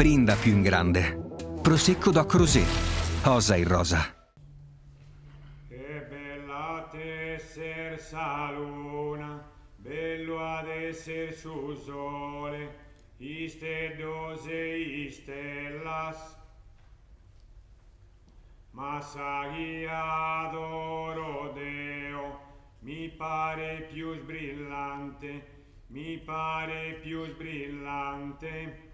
Brinda più in grande. Prosecco Doc Rosé. Osa in rosa. Che bella tesser sa luna, bello ad esser su sole, iste dose istellas. Ma saghi adoro Deo, mi pare più sbrillante, mi pare più sbrillante.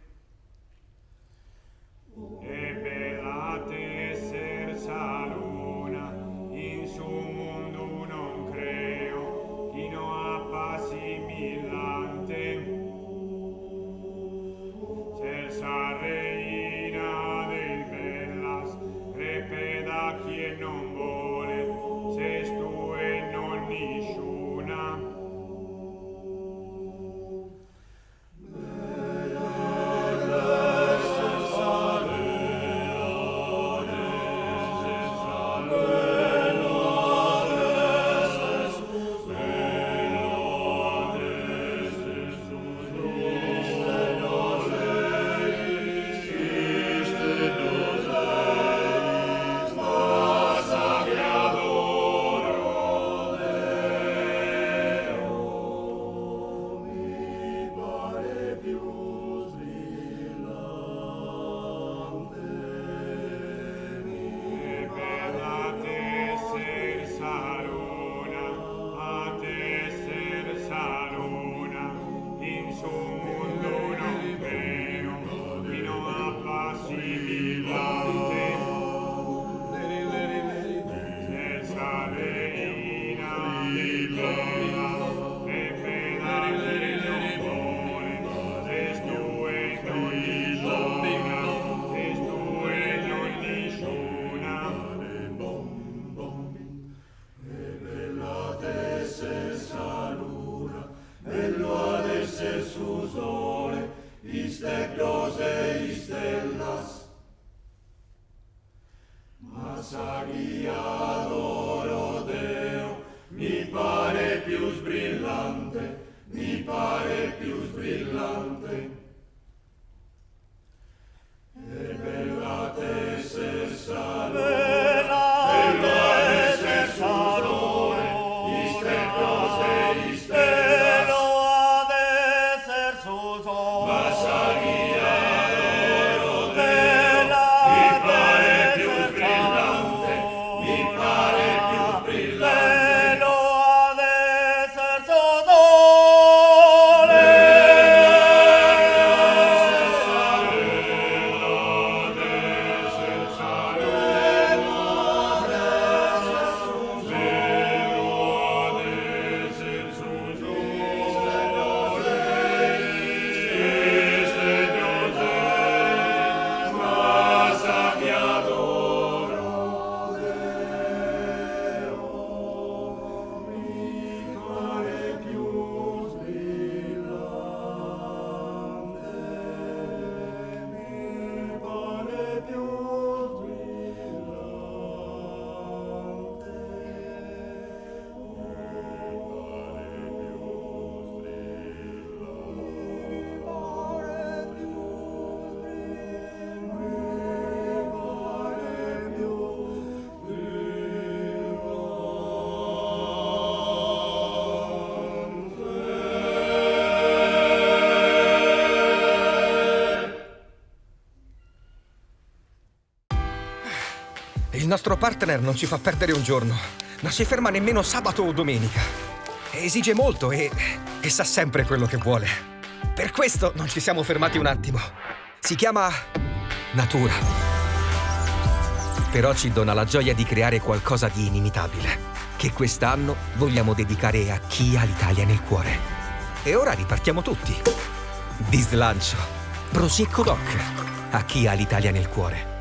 E bella tesser sa luna, in su mondo non creo, chi no appasimilante. Celsa reina del bellas, repeda chi non vuole, se stu e non nisciuna. Il nostro partner non ci fa perdere un giorno. Non si ferma nemmeno sabato o domenica. Esige molto e sa sempre quello che vuole. Per questo non ci siamo fermati un attimo. Si chiama natura. Però ci dona la gioia di creare qualcosa di inimitabile, che quest'anno vogliamo dedicare a chi ha l'Italia nel cuore. E ora ripartiamo tutti. Di slancio. Prosecco Doc. A chi ha l'Italia nel cuore.